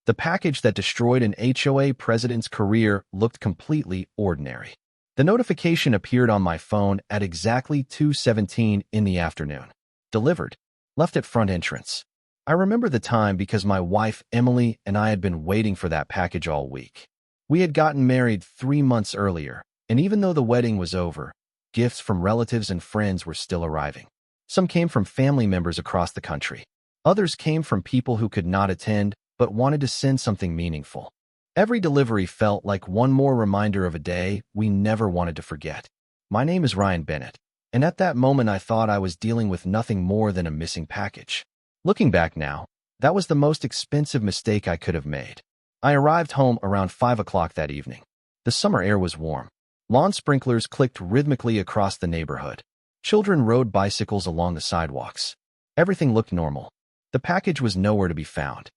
The package that destroyed an HOA president's career looked completely ordinary. The notification appeared on my phone at exactly 2:17 in the afternoon. Delivered. Left at front entrance. I remember the time because my wife, Emily, and I had been waiting for that package all week. We had gotten married 3 months earlier, and even though the wedding was over, gifts from relatives and friends were still arriving. Some came from family members across the country. Others came from people who could not attend but wanted to send something meaningful. Every delivery felt like one more reminder of a day we never wanted to forget. My name is Ryan Bennett, and at that moment I thought I was dealing with nothing more than a missing package. Looking back now, that was the most expensive mistake I could have made. I arrived home around 5 o'clock that evening. The summer air was warm. Lawn sprinklers clicked rhythmically across the neighborhood. Children rode bicycles along the sidewalks. Everything looked normal. The package was nowhere to be found.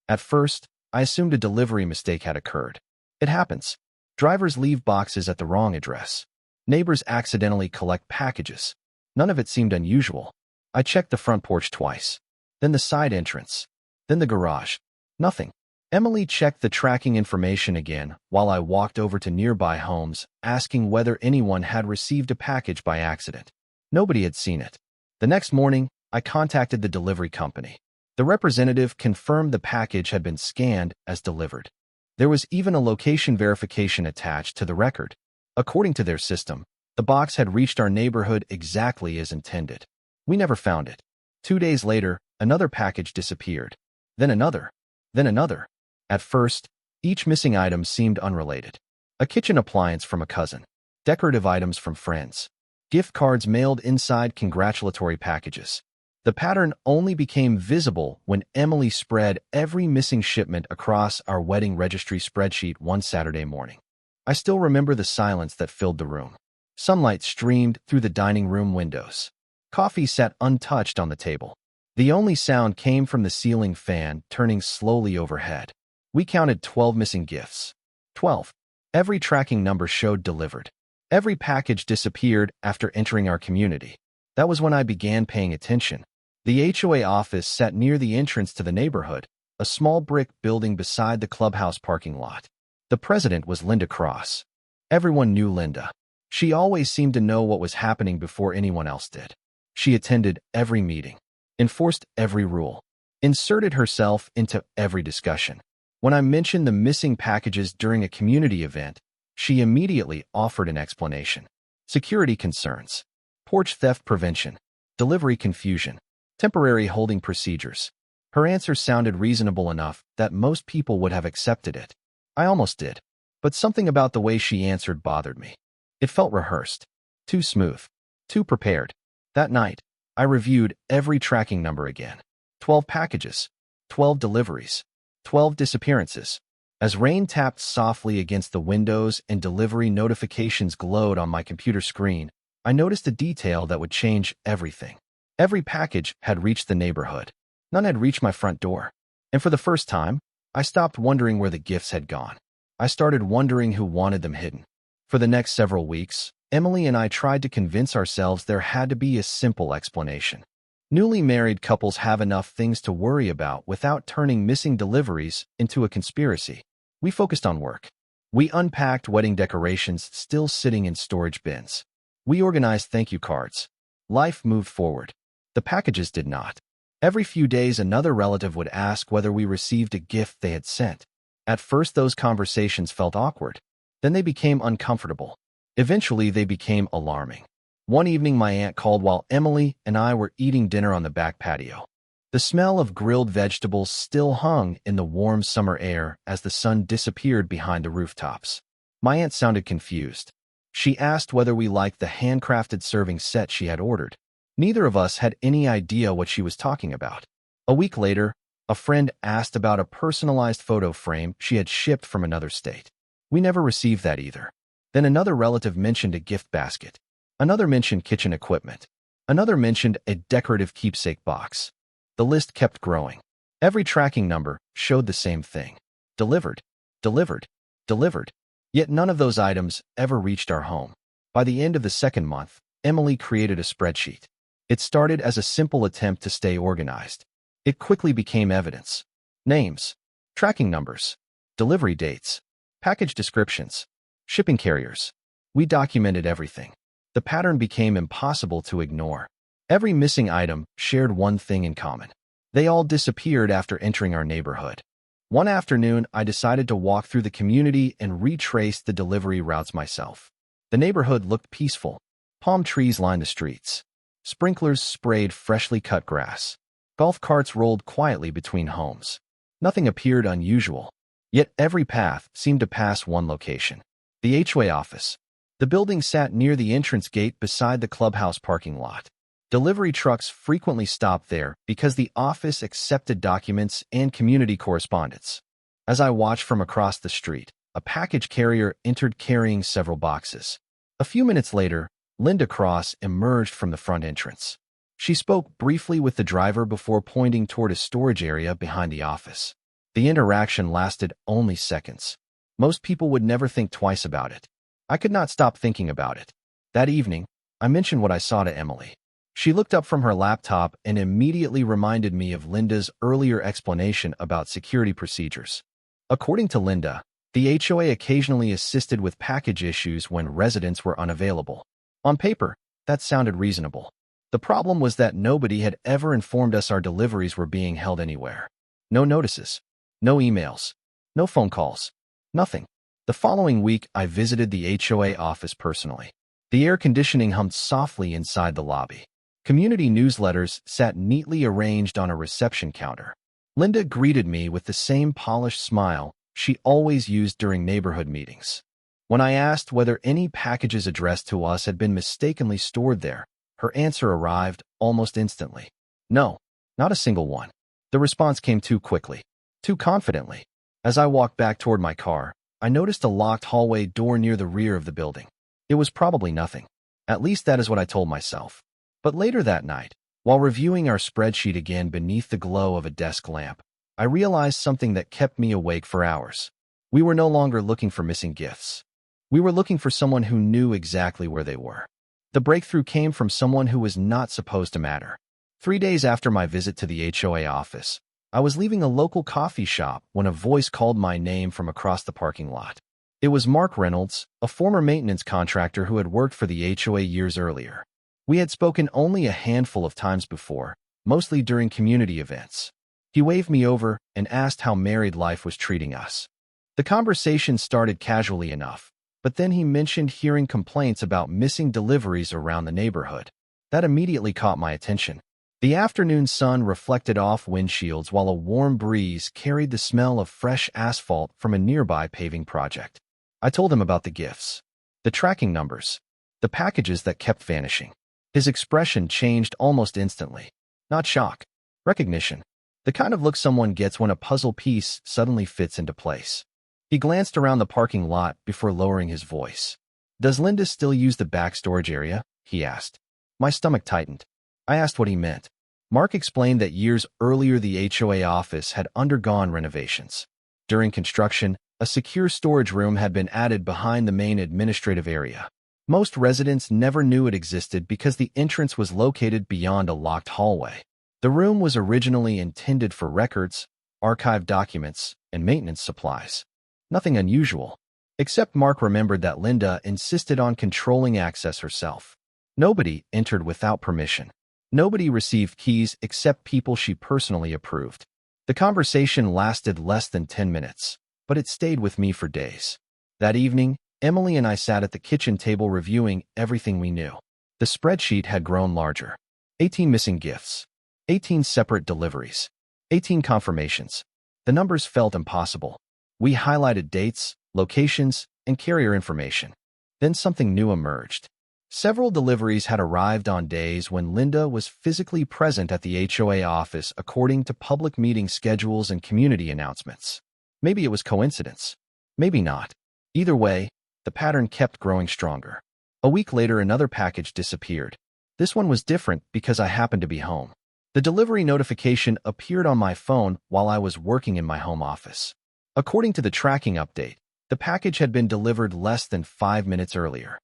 At first, I assumed a delivery mistake had occurred. It happens. Drivers leave boxes at the wrong address. Neighbors accidentally collect packages. None of it seemed unusual. I checked the front porch twice, then the side entrance, then the garage. Nothing. Emily checked the tracking information again while I walked over to nearby homes, asking whether anyone had received a package by accident. Nobody had seen it. The next morning, I contacted the delivery company. The representative confirmed the package had been scanned as delivered. There was even a location verification attached to the record. According to their system, the box had reached our neighborhood exactly as intended. We never found it. 2 days later, another package disappeared. Then another. Then another. At first, each missing item seemed unrelated. A kitchen appliance from a cousin. Decorative items from friends. Gift cards mailed inside congratulatory packages. The pattern only became visible when Emily spread every missing shipment across our wedding registry spreadsheet one Saturday morning. I still remember the silence that filled the room. Sunlight streamed through the dining room windows. Coffee sat untouched on the table. The only sound came from the ceiling fan turning slowly overhead. We counted 12 missing gifts. 12. Every tracking number showed delivered. Every package disappeared after entering our community. That was when I began paying attention. The HOA office sat near the entrance to the neighborhood, a small brick building beside the clubhouse parking lot. The president was Linda Cross. Everyone knew Linda. She always seemed to know what was happening before anyone else did. She attended every meeting, enforced every rule, inserted herself into every discussion. When I mentioned the missing packages during a community event, she immediately offered an explanation. Security concerns, porch theft prevention, delivery confusion, temporary holding procedures. Her answer sounded reasonable enough that most people would have accepted it. I almost did, but something about the way she answered bothered me. It felt rehearsed, too smooth, too prepared. That night, I reviewed every tracking number again. 12 packages, 12 deliveries, 12 disappearances. As rain tapped softly against the windows and delivery notifications glowed on my computer screen, I noticed a detail that would change everything. Every package had reached the neighborhood. None had reached my front door. And for the first time, I stopped wondering where the gifts had gone. I started wondering who wanted them hidden. For the next several weeks, Emily and I tried to convince ourselves there had to be a simple explanation. Newly married couples have enough things to worry about without turning missing deliveries into a conspiracy. We focused on work. We unpacked wedding decorations still sitting in storage bins. We organized thank you cards. Life moved forward. The packages did not. Every few days, another relative would ask whether we received a gift they had sent. At first, those conversations felt awkward. Then they became uncomfortable. Eventually, they became alarming. One evening, my aunt called while Emily and I were eating dinner on the back patio. The smell of grilled vegetables still hung in the warm summer air as the sun disappeared behind the rooftops. My aunt sounded confused. She asked whether we liked the handcrafted serving set she had ordered. Neither of us had any idea what she was talking about. A week later, a friend asked about a personalized photo frame she had shipped from another state. We never received that either. Then another relative mentioned a gift basket. Another mentioned kitchen equipment. Another mentioned a decorative keepsake box. The list kept growing. Every tracking number showed the same thing. Delivered, delivered, delivered. Yet none of those items ever reached our home. By the end of the second month, Emily created a spreadsheet. It started as a simple attempt to stay organized. It quickly became evidence. Names, tracking numbers, delivery dates, package descriptions, shipping carriers. We documented everything. The pattern became impossible to ignore. Every missing item shared one thing in common. They all disappeared after entering our neighborhood. One afternoon, I decided to walk through the community and retrace the delivery routes myself. The neighborhood looked peaceful. Palm trees lined the streets. Sprinklers sprayed freshly cut grass. Golf carts rolled quietly between homes. Nothing appeared unusual. Yet every path seemed to pass one location. The HOA office. The building sat near the entrance gate beside the clubhouse parking lot. Delivery trucks frequently stopped there because the office accepted documents and community correspondence. As I watched from across the street, a package carrier entered carrying several boxes. A few minutes later, Linda Cross emerged from the front entrance. She spoke briefly with the driver before pointing toward a storage area behind the office. The interaction lasted only seconds. Most people would never think twice about it. I could not stop thinking about it. That evening, I mentioned what I saw to Emily. She looked up from her laptop and immediately reminded me of Linda's earlier explanation about security procedures. According to Linda, the HOA occasionally assisted with package issues when residents were unavailable. On paper, that sounded reasonable. The problem was that nobody had ever informed us our deliveries were being held anywhere. No notices, no emails, no phone calls, nothing. The following week, I visited the HOA office personally. The air conditioning hummed softly inside the lobby. Community newsletters sat neatly arranged on a reception counter. Linda greeted me with the same polished smile she always used during neighborhood meetings. When I asked whether any packages addressed to us had been mistakenly stored there, her answer arrived almost instantly. No, not a single one. The response came too quickly, too confidently. As I walked back toward my car, I noticed a locked hallway door near the rear of the building. It was probably nothing. At least that is what I told myself. But later that night, while reviewing our spreadsheet again beneath the glow of a desk lamp, I realized something that kept me awake for hours. We were no longer looking for missing gifts. We were looking for someone who knew exactly where they were. The breakthrough came from someone who was not supposed to matter. 3 days after my visit to the HOA office, I was leaving a local coffee shop when a voice called my name from across the parking lot. It was Mark Reynolds, a former maintenance contractor who had worked for the HOA years earlier. We had spoken only a handful of times before, mostly during community events. He waved me over and asked how married life was treating us. The conversation started casually enough, but then he mentioned hearing complaints about missing deliveries around the neighborhood. That immediately caught my attention. The afternoon sun reflected off windshields while a warm breeze carried the smell of fresh asphalt from a nearby paving project. I told him about the gifts, the tracking numbers, the packages that kept vanishing. His expression changed almost instantly. Not shock, recognition. The kind of look someone gets when a puzzle piece suddenly fits into place. He glanced around the parking lot before lowering his voice. "Does Linda still use the back storage area?" he asked. My stomach tightened. I asked what he meant. Mark explained that years earlier the HOA office had undergone renovations. During construction, a secure storage room had been added behind the main administrative area. Most residents never knew it existed because the entrance was located beyond a locked hallway. The room was originally intended for records, archived documents, and maintenance supplies. Nothing unusual, except Mark remembered that Linda insisted on controlling access herself. Nobody entered without permission. Nobody received keys except people she personally approved. The conversation lasted less than 10 minutes, but it stayed with me for days. That evening, Emily and I sat at the kitchen table reviewing everything we knew. The spreadsheet had grown larger. 18 missing gifts. 18 separate deliveries. 18 confirmations. The numbers felt impossible. We highlighted dates, locations, and carrier information. Then something new emerged. Several deliveries had arrived on days when Linda was physically present at the HOA office according to public meeting schedules and community announcements. Maybe it was coincidence. Maybe not. Either way, the pattern kept growing stronger. A week later, another package disappeared. This one was different because I happened to be home. The delivery notification appeared on my phone while I was working in my home office. According to the tracking update, the package had been delivered less than 5 minutes earlier.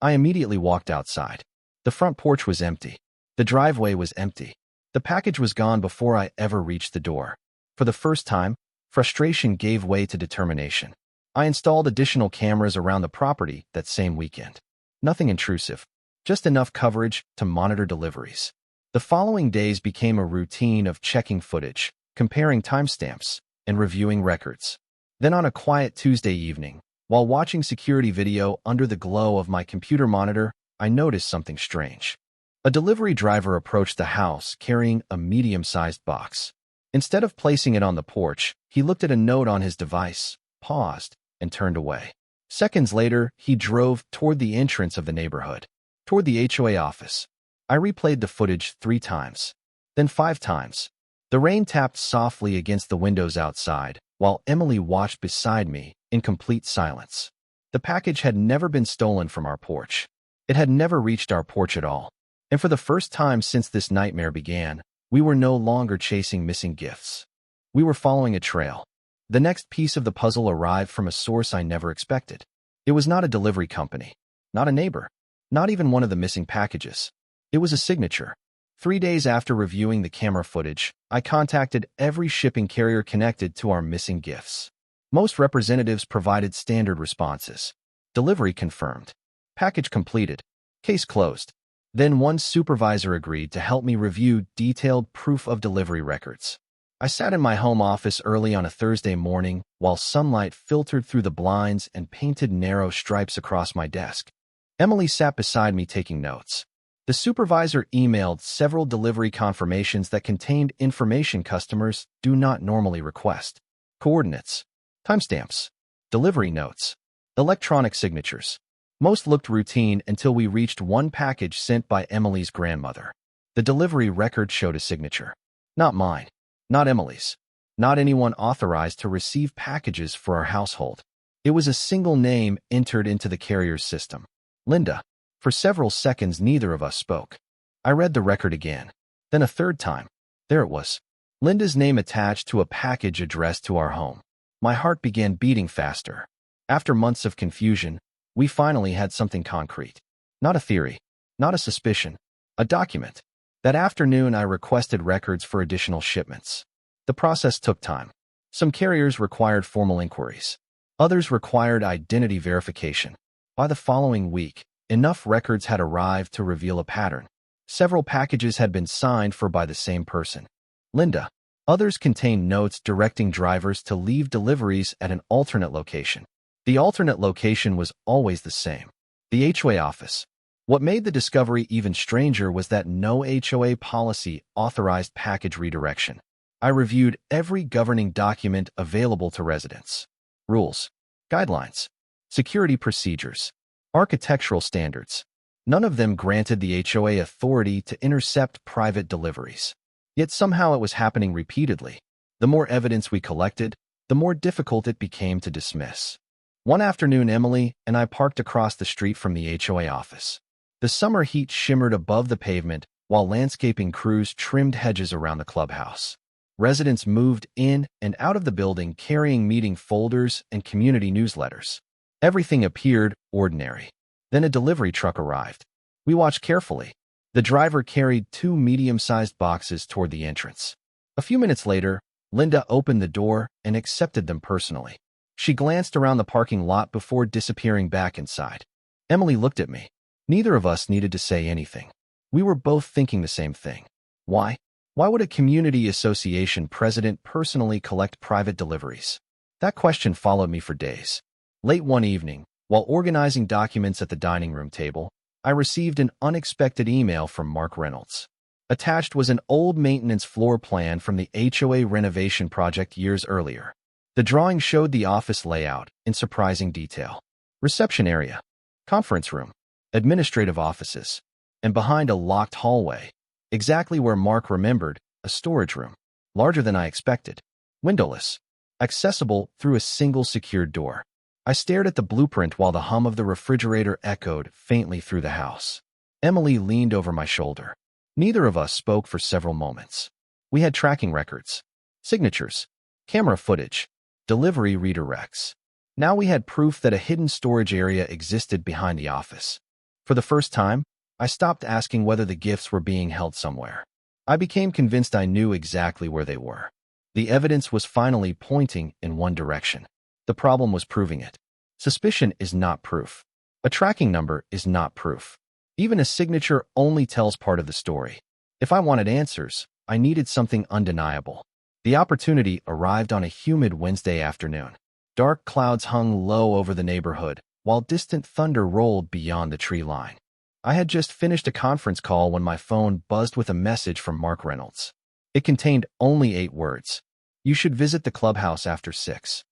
I immediately walked outside. The front porch was empty. The driveway was empty. The package was gone before I ever reached the door. For the first time, Frustration gave way to determination. I installed additional cameras around the property that same weekend. Nothing intrusive, just enough coverage to monitor deliveries. The following days became a routine of checking footage, comparing timestamps, and reviewing records. Then on a quiet Tuesday evening, while watching security video under the glow of my computer monitor, I noticed something strange. A delivery driver approached the house carrying a medium-sized box. Instead of placing it on the porch, he looked at a note on his device, paused, and turned away. Seconds later, he drove toward the entrance of the neighborhood, toward the HOA office. I replayed the footage 3 times, then 5 times. The rain tapped softly against the windows outside, while Emily watched beside me in complete silence. The package had never been stolen from our porch. It had never reached our porch at all. And for the first time since this nightmare began, we were no longer chasing missing gifts. We were following a trail. The next piece of the puzzle arrived from a source I never expected. It was not a delivery company, not a neighbor, not even one of the missing packages. It was a signature. 3 days after reviewing the camera footage, I contacted every shipping carrier connected to our missing gifts. Most representatives provided standard responses. Delivery confirmed. Package completed. Case closed. Then one supervisor agreed to help me review detailed proof of delivery records. I sat in my home office early on a Thursday morning while sunlight filtered through the blinds and painted narrow stripes across my desk. Emily sat beside me taking notes. The supervisor emailed several delivery confirmations that contained information customers do not normally request. Coordinates, timestamps, delivery notes, electronic signatures. Most looked routine until we reached one package sent by Emily's grandmother. The delivery record showed a signature. Not mine, not Emily's, not anyone authorized to receive packages for our household. It was a single name entered into the carrier's system. Linda. For several seconds, neither of us spoke. I read the record again. Then a third time. There it was. Linda's name attached to a package addressed to our home. My heart began beating faster. After months of confusion, we finally had something concrete. Not a theory, not a suspicion, a document. That afternoon, I requested records for additional shipments. The process took time. Some carriers required formal inquiries. Others required identity verification. By the following week, enough records had arrived to reveal a pattern. Several packages had been signed for by the same person, Linda. Others contained notes directing drivers to leave deliveries at an alternate location. The alternate location was always the same, the HOA office. What made the discovery even stranger was that no HOA policy authorized package redirection. I reviewed every governing document available to residents. Rules, guidelines, security procedures, architectural standards. None of them granted the HOA authority to intercept private deliveries. Yet somehow it was happening repeatedly. The more evidence we collected, the more difficult it became to dismiss. One afternoon, Emily and I parked across the street from the HOA office. The summer heat shimmered above the pavement while landscaping crews trimmed hedges around the clubhouse. Residents moved in and out of the building carrying meeting folders and community newsletters. Everything appeared ordinary. Then a delivery truck arrived. We watched carefully. The driver carried 2 medium-sized boxes toward the entrance. A few minutes later, Linda opened the door and accepted them personally. She glanced around the parking lot before disappearing back inside. Emily looked at me. Neither of us needed to say anything. We were both thinking the same thing. Why? Why would a community association president personally collect private deliveries? That question followed me for days. Late one evening, while organizing documents at the dining room table, I received an unexpected email from Mark Reynolds. Attached was an old maintenance floor plan from the HOA renovation project years earlier. The drawing showed the office layout in surprising detail. Reception area, conference room, administrative offices, and behind a locked hallway, exactly where Mark remembered, a storage room, larger than I expected, windowless, accessible through a single secured door. I stared at the blueprint while the hum of the refrigerator echoed faintly through the house. Emily leaned over my shoulder. Neither of us spoke for several moments. We had tracking records, signatures, camera footage, delivery redirects. Now we had proof that a hidden storage area existed behind the office. For the first time, I stopped asking whether the gifts were being held somewhere. I became convinced I knew exactly where they were. The evidence was finally pointing in one direction. The problem was proving it. Suspicion is not proof. A tracking number is not proof. Even a signature only tells part of the story. If I wanted answers, I needed something undeniable. The opportunity arrived on a humid Wednesday afternoon. Dark clouds hung low over the neighborhood, while distant thunder rolled beyond the tree line. I had just finished a conference call when my phone buzzed with a message from Mark Reynolds. It contained only 8 words. You should visit the clubhouse after 6.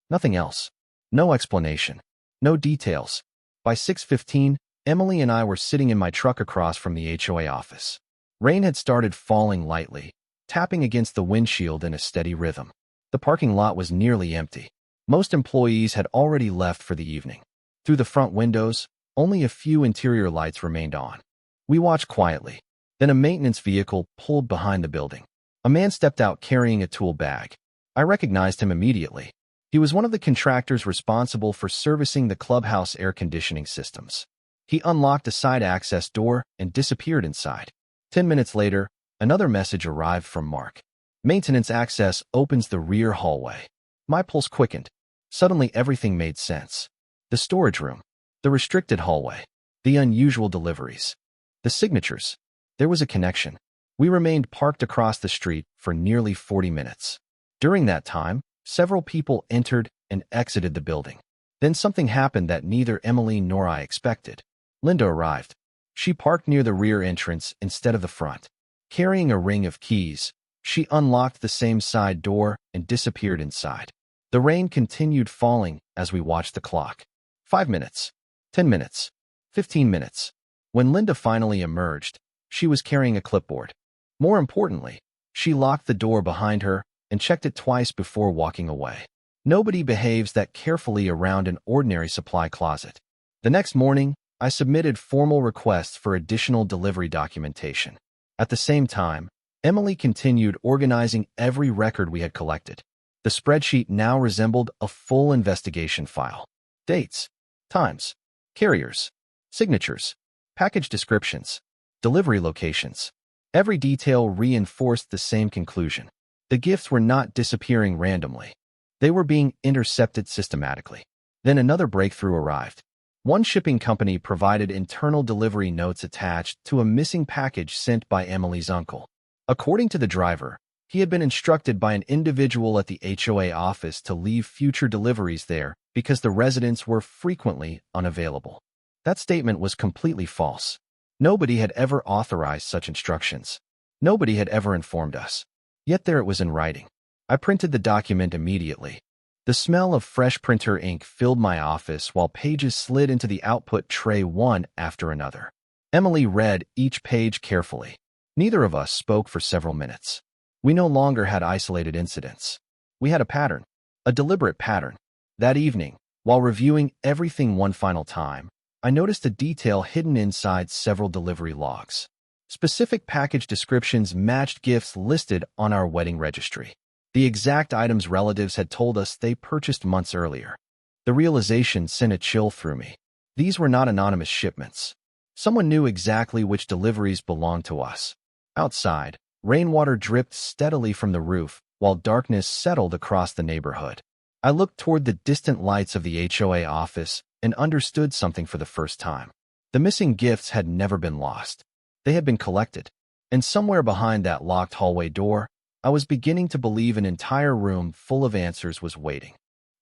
Nothing else. No explanation. No details. By 6:15, Emily and I were sitting in my truck across from the HOA office. Rain had started falling lightly, tapping against the windshield in a steady rhythm. The parking lot was nearly empty. Most employees had already left for the evening. Through the front windows, only a few interior lights remained on. We watched quietly. Then a maintenance vehicle pulled behind the building. A man stepped out carrying a tool bag. I recognized him immediately. He was one of the contractors responsible for servicing the clubhouse air conditioning systems. He unlocked a side access door and disappeared inside. 10 minutes later, another message arrived from Mark. Maintenance access opens the rear hallway. My pulse quickened. Suddenly everything made sense. The storage room. The restricted hallway. The unusual deliveries. The signatures. There was a connection. We remained parked across the street for nearly 40 minutes. During that time, several people entered and exited the building. Then something happened that neither Emily nor I expected. Linda arrived. She parked near the rear entrance instead of the front. Carrying a ring of keys, she unlocked the same side door and disappeared inside. The rain continued falling as we watched the clock. 5 minutes. 10 minutes. 15 minutes. When Linda finally emerged, she was carrying a clipboard. More importantly, she locked the door behind her and checked it twice before walking away. Nobody behaves that carefully around an ordinary supply closet. The next morning, I submitted formal requests for additional delivery documentation. At the same time, Emily continued organizing every record we had collected. The spreadsheet now resembled a full investigation file. Dates, times, carriers, signatures, package descriptions, delivery locations. Every detail reinforced the same conclusion. The gifts were not disappearing randomly. They were being intercepted systematically. Then another breakthrough arrived. One shipping company provided internal delivery notes attached to a missing package sent by Emily's uncle. According to the driver, he had been instructed by an individual at the HOA office to leave future deliveries there because the residents were frequently unavailable. That statement was completely false. Nobody had ever authorized such instructions. Nobody had ever informed us. Yet there it was in writing. I printed the document immediately. The smell of fresh printer ink filled my office while pages slid into the output tray one after another. Emily read each page carefully. Neither of us spoke for several minutes. We no longer had isolated incidents. We had a pattern, a deliberate pattern. That evening, while reviewing everything one final time, I noticed a detail hidden inside several delivery logs. Specific package descriptions matched gifts listed on our wedding registry. The exact items relatives had told us they purchased months earlier. The realization sent a chill through me. These were not anonymous shipments. Someone knew exactly which deliveries belonged to us. Outside, rainwater dripped steadily from the roof, while darkness settled across the neighborhood. I looked toward the distant lights of the HOA office and understood something for the first time. The missing gifts had never been lost. They had been collected. And somewhere behind that locked hallway door, I was beginning to believe an entire room full of answers was waiting.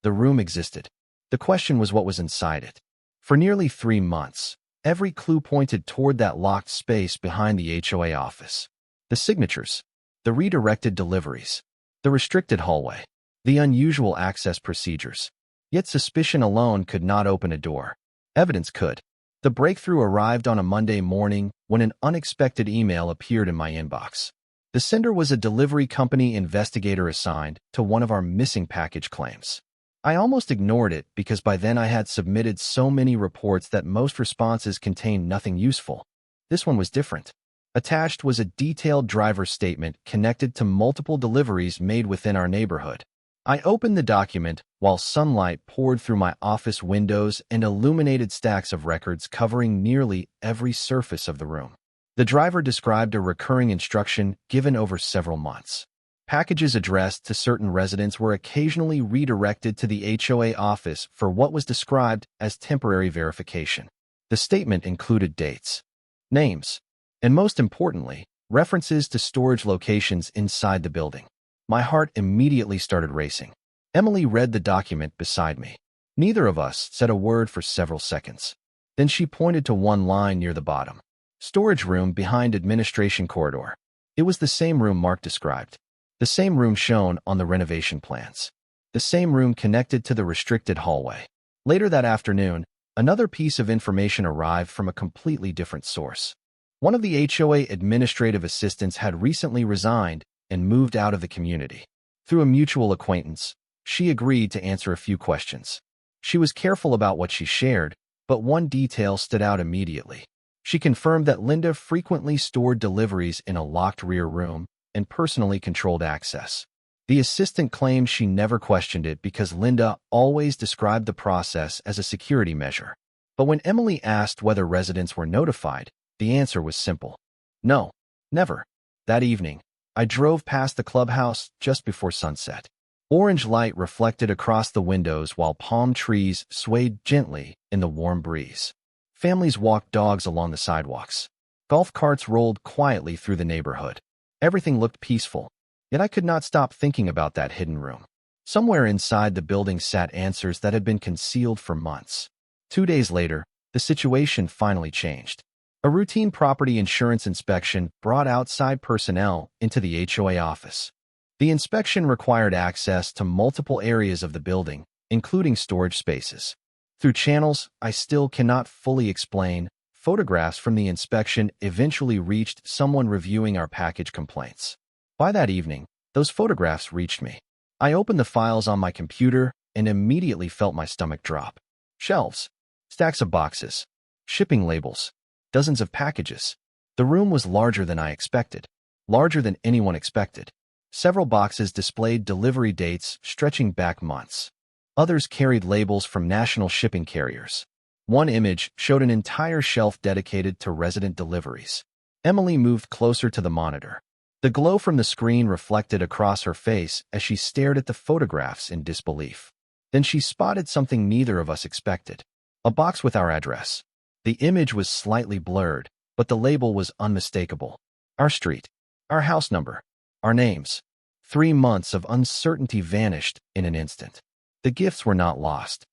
The room existed. The question was what was inside it. For nearly 3 months, every clue pointed toward that locked space behind the HOA office. The signatures, the redirected deliveries, the restricted hallway, the unusual access procedures. Yet suspicion alone could not open a door. Evidence could. The breakthrough arrived on a Monday morning when an unexpected email appeared in my inbox. The sender was a delivery company investigator assigned to one of our missing package claims. I almost ignored it because by then I had submitted so many reports that most responses contained nothing useful. This one was different. Attached was a detailed driver statement connected to multiple deliveries made within our neighborhood. I opened the document while sunlight poured through my office windows and illuminated stacks of records covering nearly every surface of the room. The driver described a recurring instruction given over several months. Packages addressed to certain residents were occasionally redirected to the HOA office for what was described as temporary verification. The statement included dates, names, and most importantly, references to storage locations inside the building. My heart immediately started racing. Emily read the document beside me. Neither of us said a word for several seconds. Then she pointed to one line near the bottom. Storage room behind administration corridor. It was the same room Mark described. The same room shown on the renovation plans. The same room connected to the restricted hallway. Later that afternoon, another piece of information arrived from a completely different source. One of the HOA administrative assistants had recently resigned and moved out of the community. Through a mutual acquaintance, she agreed to answer a few questions. She was careful about what she shared, but one detail stood out immediately. She confirmed that Linda frequently stored deliveries in a locked rear room and personally controlled access. The assistant claimed she never questioned it because Linda always described the process as a security measure. But when Emily asked whether residents were notified, the answer was simple. No, never. That evening, I drove past the clubhouse just before sunset. Orange light reflected across the windows while palm trees swayed gently in the warm breeze. Families walked dogs along the sidewalks. Golf carts rolled quietly through the neighborhood. Everything looked peaceful, yet I could not stop thinking about that hidden room. Somewhere inside the building sat answers that had been concealed for months. 2 days later, the situation finally changed. A routine property insurance inspection brought outside personnel into the HOA office. The inspection required access to multiple areas of the building, including storage spaces. Through channels I still cannot fully explain, photographs from the inspection eventually reached someone reviewing our package complaints. By that evening, those photographs reached me. I opened the files on my computer and immediately felt my stomach drop. Shelves, stacks of boxes, shipping labels, dozens of packages. The room was larger than I expected, larger than anyone expected. Several boxes displayed delivery dates stretching back months. Others carried labels from national shipping carriers. One image showed an entire shelf dedicated to resident deliveries. Emily moved closer to the monitor. The glow from the screen reflected across her face as she stared at the photographs in disbelief. Then she spotted something neither of us expected. A box with our address. The image was slightly blurred, but the label was unmistakable. Our street, our house number, our names. 3 months of uncertainty vanished in an instant. The gifts were not lost.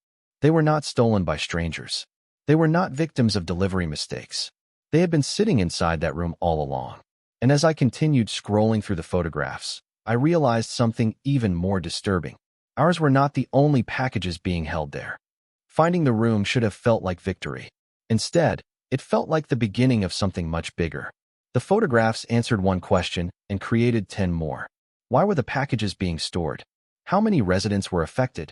They were not stolen by strangers. They were not victims of delivery mistakes. They had been sitting inside that room all along. And as I continued scrolling through the photographs, I realized something even more disturbing. Ours were not the only packages being held there. Finding the room should have felt like victory. Instead, it felt like the beginning of something much bigger. The photographs answered one question and created 10 more. Why were the packages being stored? How many residents were affected?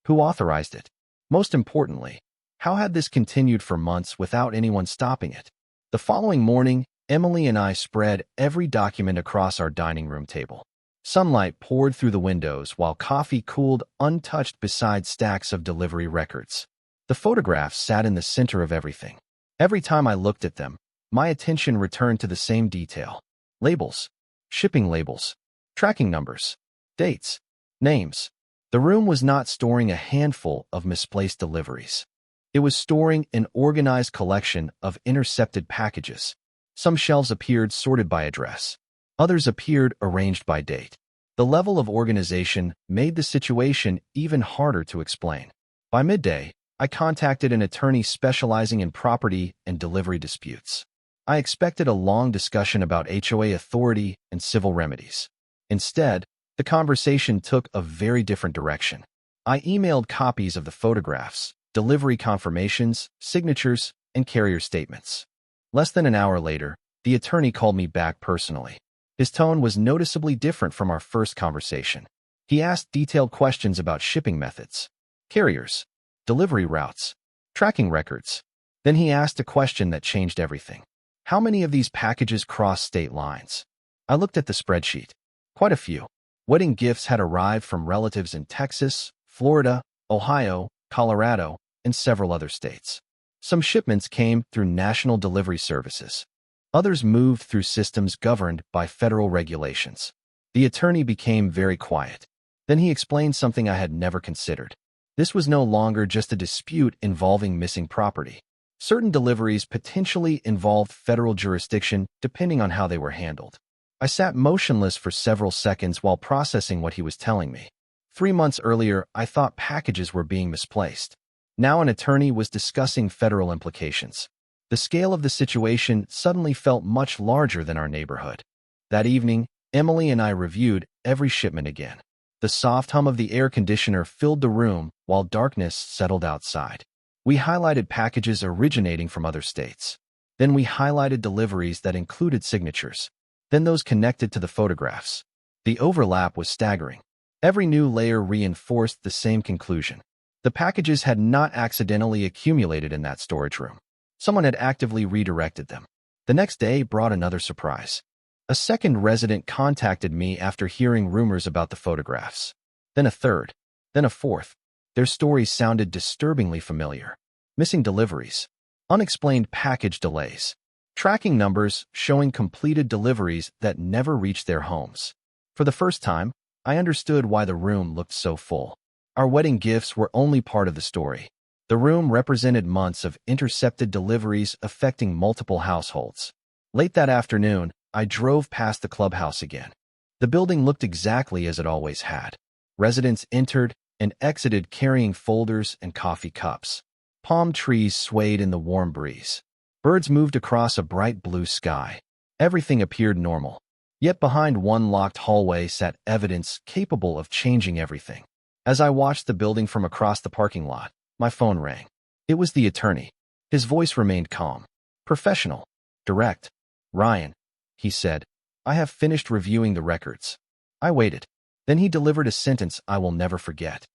Who authorized it? Most importantly, how had this continued for months without anyone stopping it? The following morning, Emily and I spread every document across our dining room table. Sunlight poured through the windows while coffee cooled untouched beside stacks of delivery records. The photographs sat in the center of everything. Every time I looked at them, my attention returned to the same detail. Labels, shipping labels, tracking numbers, dates, names. The room was not storing a handful of misplaced deliveries. It was storing an organized collection of intercepted packages. Some shelves appeared sorted by address. Others appeared arranged by date. The level of organization made the situation even harder to explain. By midday, I contacted an attorney specializing in property and delivery disputes. I expected a long discussion about HOA authority and civil remedies. Instead, the conversation took a very different direction. I emailed copies of the photographs, delivery confirmations, signatures, and carrier statements. Less than an hour later, the attorney called me back personally. His tone was noticeably different from our first conversation. He asked detailed questions about shipping methods, carriers, delivery routes, tracking records. Then he asked a question that changed everything. How many of these packages cross state lines? I looked at the spreadsheet. Quite a few. Wedding gifts had arrived from relatives in Texas, Florida, Ohio, Colorado, and several other states. Some shipments came through national delivery services. Others moved through systems governed by federal regulations. The attorney became very quiet. Then he explained something I had never considered. This was no longer just a dispute involving missing property. Certain deliveries potentially involved federal jurisdiction depending on how they were handled. I sat motionless for several seconds while processing what he was telling me. 3 months earlier, I thought packages were being misplaced. Now an attorney was discussing federal implications. The scale of the situation suddenly felt much larger than our neighborhood. That evening, Emily and I reviewed every shipment again. The soft hum of the air conditioner filled the room while darkness settled outside. We highlighted packages originating from other states. Then we highlighted deliveries that included signatures. Then those connected to the photographs. The overlap was staggering. Every new layer reinforced the same conclusion. The packages had not accidentally accumulated in that storage room. Someone had actively redirected them. The next day brought another surprise. A second resident contacted me after hearing rumors about the photographs. Then a third. Then a fourth. Their stories sounded disturbingly familiar. Missing deliveries. Unexplained package delays. Tracking numbers showing completed deliveries that never reached their homes. For the first time, I understood why the room looked so full. Our wedding gifts were only part of the story. The room represented months of intercepted deliveries affecting multiple households. Late that afternoon, I drove past the clubhouse again. The building looked exactly as it always had. Residents entered and exited carrying folders and coffee cups. Palm trees swayed in the warm breeze. Birds moved across a bright blue sky. Everything appeared normal. Yet behind one locked hallway sat evidence capable of changing everything. As I watched the building from across the parking lot, my phone rang. It was the attorney. His voice remained calm, professional, direct. "Ryan," he said, "I have finished reviewing the records." I waited. Then he delivered a sentence I will never forget.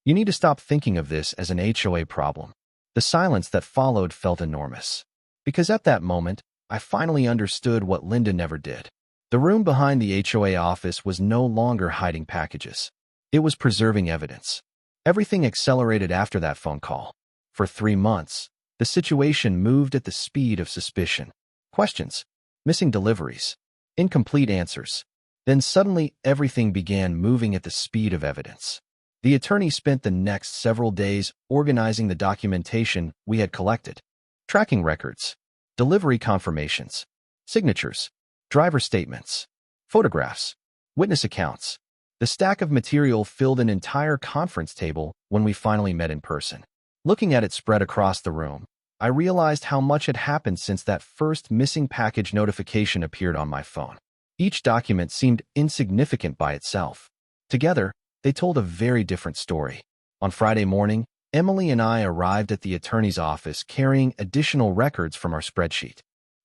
"You need to stop thinking of this as an HOA problem." The silence that followed felt enormous. Because at that moment, I finally understood what Linda never did. The room behind the HOA office was no longer hiding packages. It was preserving evidence. Everything accelerated after that phone call. For 3 months, the situation moved at the speed of suspicion. Questions. Missing deliveries. Incomplete answers. Then suddenly everything began moving at the speed of evidence. The attorney spent the next several days organizing the documentation we had collected. Tracking records. Delivery confirmations. Signatures. Driver statements. Photographs. Witness accounts. The stack of material filled an entire conference table when we finally met in person. Looking at it spread across the room, I realized how much had happened since that first missing package notification appeared on my phone. Each document seemed insignificant by itself. Together, they told a very different story. On Friday morning, Emily and I arrived at the attorney's office carrying additional records from our spreadsheet.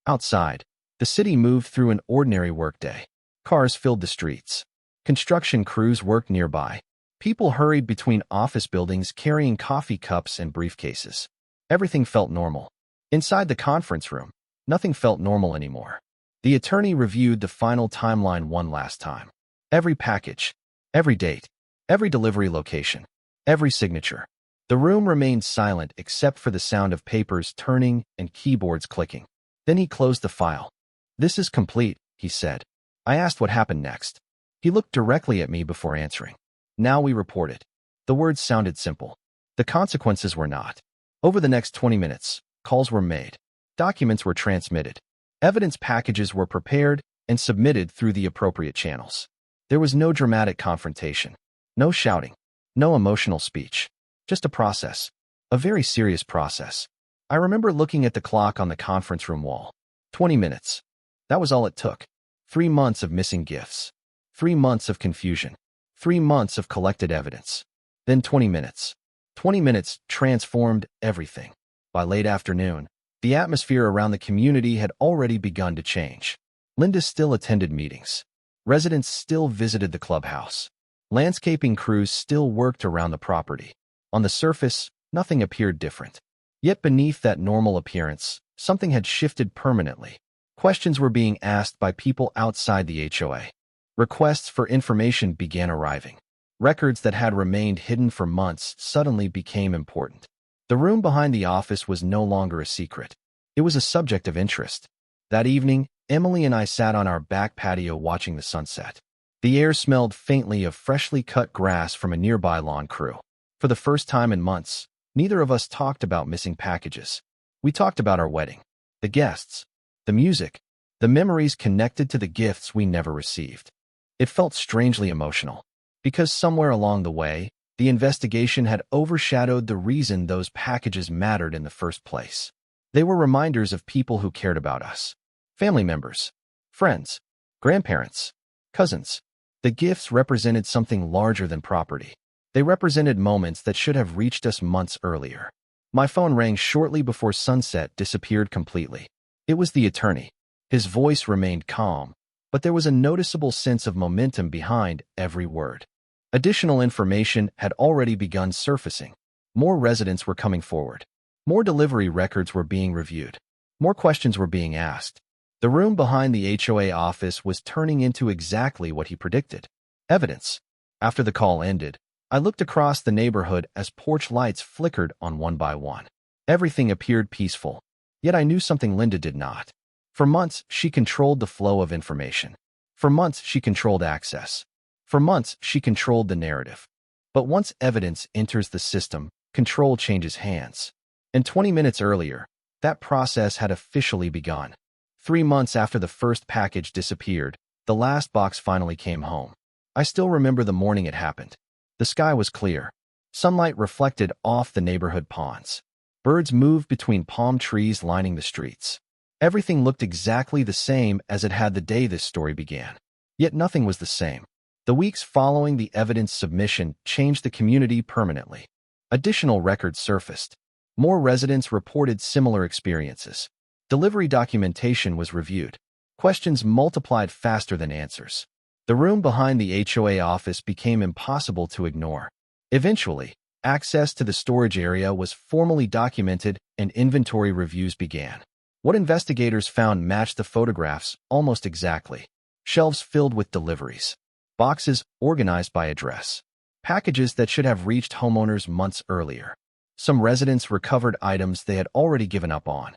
Outside, the city moved through an ordinary workday. Cars filled the streets. Construction crews worked nearby. People hurried between office buildings carrying coffee cups and briefcases. Everything felt normal. Inside the conference room, nothing felt normal anymore. The attorney reviewed the final timeline one last time. Every package, every date, every delivery location, every signature. The room remained silent except for the sound of papers turning and keyboards clicking. Then he closed the file. "This is complete," he said. I asked what happened next. He looked directly at me before answering. "Now we report it." The words sounded simple. The consequences were not. Over the next 20 minutes, calls were made. Documents were transmitted. Evidence packages were prepared and submitted through the appropriate channels. There was no dramatic confrontation. No shouting. No emotional speech. Just a process. A very serious process. I remember looking at the clock on the conference room wall. 20 minutes. That was all it took. 3 months of missing gifts. 3 months of confusion. 3 months of collected evidence. Then 20 minutes. 20 minutes transformed everything. By late afternoon, the atmosphere around the community had already begun to change. Linda still attended meetings. Residents still visited the clubhouse. Landscaping crews still worked around the property. On the surface, nothing appeared different. Yet beneath that normal appearance, something had shifted permanently. Questions were being asked by people outside the HOA. Requests for information began arriving. Records that had remained hidden for months suddenly became important. The room behind the office was no longer a secret. It was a subject of interest. That evening, Emily and I sat on our back patio watching the sunset. The air smelled faintly of freshly cut grass from a nearby lawn crew. For the first time in months, neither of us talked about missing packages. We talked about our wedding, the guests, the music, the memories connected to the gifts we never received. It felt strangely emotional, because somewhere along the way, the investigation had overshadowed the reason those packages mattered in the first place. They were reminders of people who cared about us. Family members, friends, grandparents, cousins. The gifts represented something larger than property. They represented moments that should have reached us months earlier. My phone rang shortly before sunset disappeared completely. It was the attorney. His voice remained calm, but there was a noticeable sense of momentum behind every word. Additional information had already begun surfacing. More residents were coming forward. More delivery records were being reviewed. More questions were being asked. The room behind the HOA office was turning into exactly what he predicted. Evidence. After the call ended, I looked across the neighborhood as porch lights flickered on one by one. Everything appeared peaceful, yet I knew something Linda did not. For months, she controlled the flow of information. For months, she controlled access. For months, she controlled the narrative. But once evidence enters the system, control changes hands. And 20 minutes earlier, that process had officially begun. 3 months after the first package disappeared, the last box finally came home. I still remember the morning it happened. The sky was clear. Sunlight reflected off the neighborhood ponds. Birds moved between palm trees lining the streets. Everything looked exactly the same as it had the day this story began. Yet nothing was the same. The weeks following the evidence submission changed the community permanently. Additional records surfaced. More residents reported similar experiences. Delivery documentation was reviewed. Questions multiplied faster than answers. The room behind the HOA office became impossible to ignore. Eventually, access to the storage area was formally documented and inventory reviews began. What investigators found matched the photographs almost exactly. Shelves filled with deliveries. Boxes organized by address. Packages that should have reached homeowners months earlier. Some residents recovered items they had already given up on.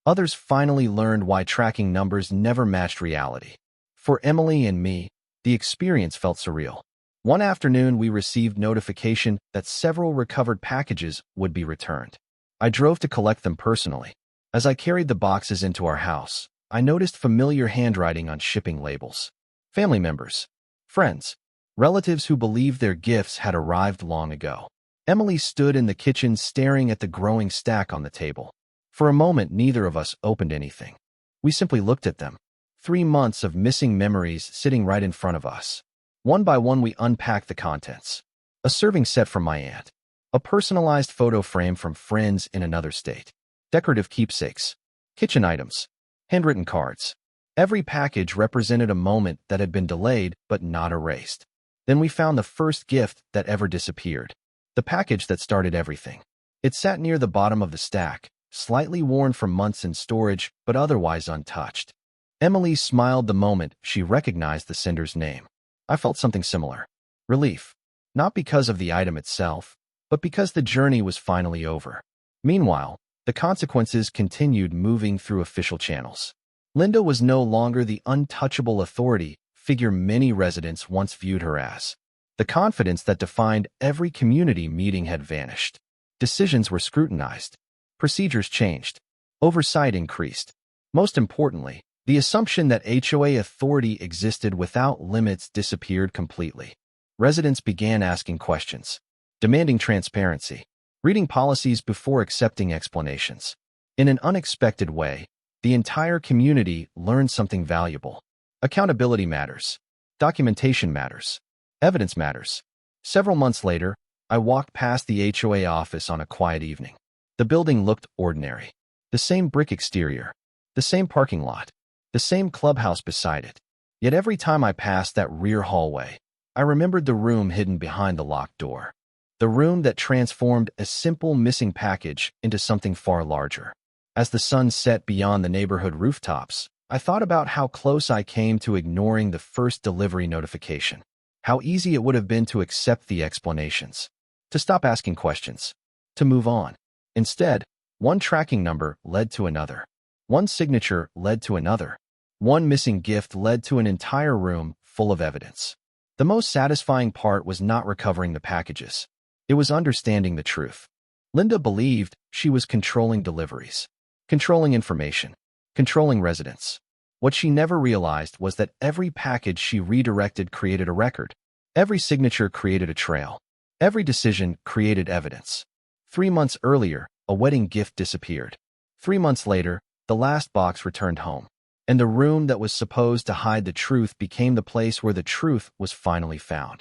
Others finally learned why tracking numbers never matched reality. For Emily and me, the experience felt surreal. One afternoon, we received notification that several recovered packages would be returned. I drove to collect them personally. As I carried the boxes into our house, I noticed familiar handwriting on shipping labels. Family members, friends, relatives who believed their gifts had arrived long ago. Emily stood in the kitchen staring at the growing stack on the table. For a moment, neither of us opened anything. We simply looked at them. 3 months of missing memories sitting right in front of us. One by one, we unpacked the contents. A serving set from my aunt. A personalized photo frame from friends in another state. Decorative keepsakes. Kitchen items. Handwritten cards. Every package represented a moment that had been delayed but not erased. Then we found the first gift that ever disappeared. The package that started everything. It sat near the bottom of the stack, slightly worn from months in storage but otherwise untouched. Emily smiled the moment she recognized the sender's name. I felt something similar. Relief. Not because of the item itself, but because the journey was finally over. Meanwhile, the consequences continued moving through official channels. Linda was no longer the untouchable authority figure many residents once viewed her as. The confidence that defined every community meeting had vanished. Decisions were scrutinized. Procedures changed. Oversight increased. Most importantly, the assumption that HOA authority existed without limits disappeared completely. Residents began asking questions, demanding transparency, reading policies before accepting explanations. In an unexpected way, the entire community learned something valuable. Accountability matters. Documentation matters. Evidence matters. Several months later, I walked past the HOA office on a quiet evening. The building looked ordinary. The same brick exterior. The same parking lot. The same clubhouse beside it. Yet every time I passed that rear hallway, I remembered the room hidden behind the locked door. The room that transformed a simple missing package into something far larger. As the sun set beyond the neighborhood rooftops, I thought about how close I came to ignoring the first delivery notification. How easy it would have been to accept the explanations. To stop asking questions. To move on. Instead, one tracking number led to another. One signature led to another. One missing gift led to an entire room full of evidence. The most satisfying part was not recovering the packages. It was understanding the truth. Linda believed she was controlling deliveries, controlling information, controlling residents. What she never realized was that every package she redirected created a record. Every signature created a trail. Every decision created evidence. 3 months earlier, a wedding gift disappeared. 3 months later, the last box returned home. And the room that was supposed to hide the truth became the place where the truth was finally found.